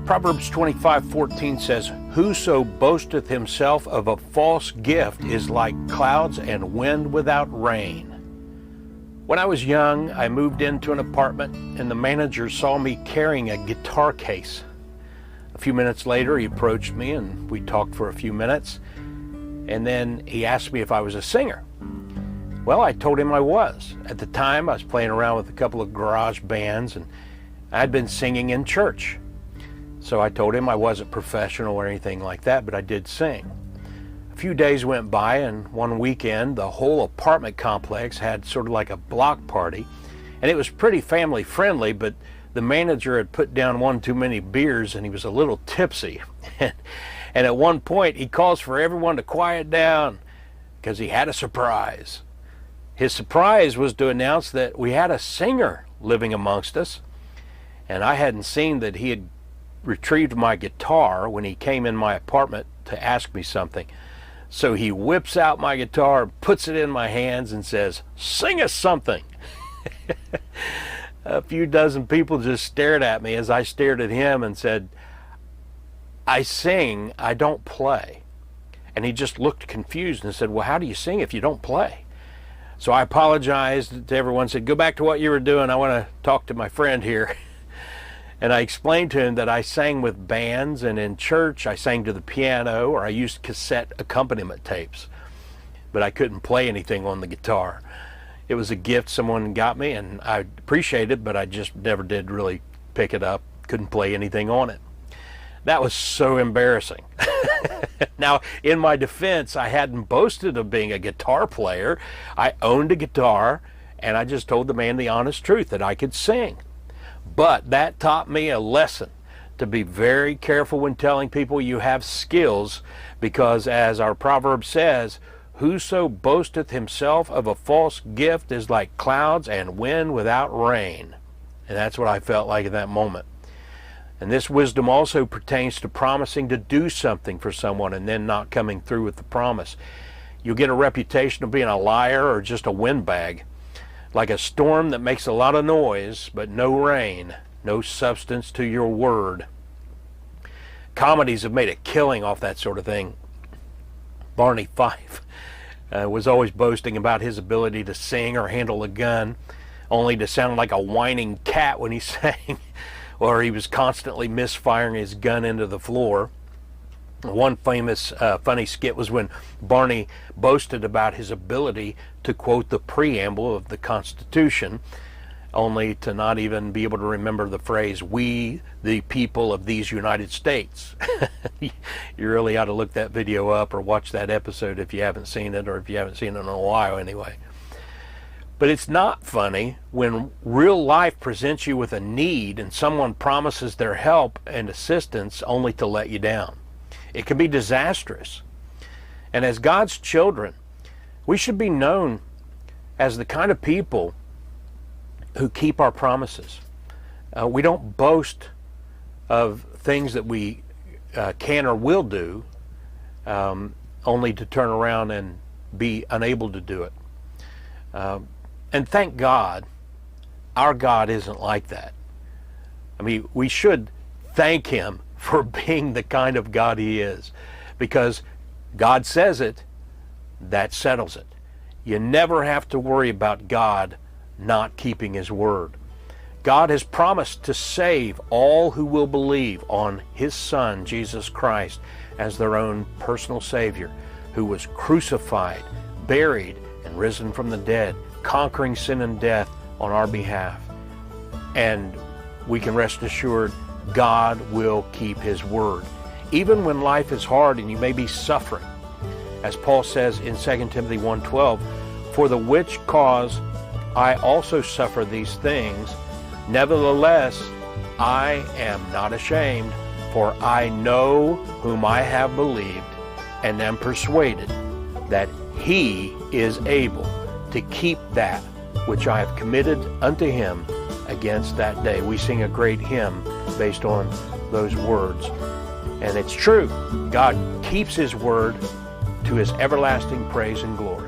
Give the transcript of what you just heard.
Proverbs 25:14 says, "Whoso boasteth himself of a false gift is like clouds and wind without rain." When I was young, I moved into an apartment and the manager saw me carrying a guitar case. A few minutes later, he approached me and we talked for a few minutes, and then he asked me if I was a singer. Well, I told him I was. At the time, I was playing around with a couple of garage bands and I'd been singing in church. So I told him I wasn't professional or anything like that, but I did sing. A few days went by, and one weekend, the whole apartment complex had sort of like a block party, and it was pretty family friendly, but the manager had put down one too many beers and he was a little tipsy. And at one point, he calls for everyone to quiet down because he had a surprise. His surprise was to announce that we had a singer living amongst us, and I hadn't seen that he had retrieved my guitar when he came in my apartment to ask me something. So he whips out my guitar, puts it in my hands and says, "Sing us something." A few dozen people just stared at me as I stared at him and said, "I sing, I don't play." And he just looked confused and said, "Well, how do you sing if you don't play?" So I apologized to everyone, said, "Go back to what you were doing. I want to talk to my friend here." And I explained to him that I sang with bands, and in church I sang to the piano, or I used cassette accompaniment tapes, but I couldn't play anything on the guitar. It was a gift someone got me, and I appreciate it, but I just never did really pick it up. Couldn't play anything on it. That was so embarrassing. Now, in my defense, I hadn't boasted of being a guitar player. I owned a guitar, and I just told the man the honest truth that I could sing. But that taught me a lesson to be very careful when telling people you have skills, because as our proverb says, "Whoso boasteth himself of a false gift is like clouds and wind without rain." And that's what I felt like at that moment. And this wisdom also pertains to promising to do something for someone and then not coming through with the promise. You'll get a reputation of being a liar or just a windbag. Like a storm that makes a lot of noise, but no rain, no substance to your word. Comedies have made a killing off that sort of thing. Barney Fife was always boasting about his ability to sing or handle a gun, only to sound like a whining cat when he sang, or he was constantly misfiring his gun into the floor. One famous funny skit was when Barney boasted about his ability to quote the preamble of the Constitution, only to not even be able to remember the phrase, "We, the people of these United States." You really ought to look that video up or watch that episode if you haven't seen it, or if you haven't seen it in a while anyway. But it's not funny when real life presents you with a need and someone promises their help and assistance only to let you down. It can be disastrous. And as God's children, we should be known as the kind of people who keep our promises. We don't boast of things that we can or will do, only to turn around and be unable to do it. And thank God, our God isn't like that. I mean, we should thank Him for being the kind of God He is, because God says it, that settles it. You never have to worry about God not keeping His word. God has promised to save all who will believe on His Son, Jesus Christ, as their own personal Savior, who was crucified, buried, and risen from the dead, conquering sin and death on our behalf. And we can rest assured God will keep His word. Even when life is hard and you may be suffering, as Paul says in 2 Timothy 1:12, "For the which cause I also suffer these things, nevertheless I am not ashamed, for I know whom I have believed, and am persuaded that He is able to keep that which I have committed unto Him against that day." We sing a great hymn based on those words. And it's true. God keeps His word to His everlasting praise and glory.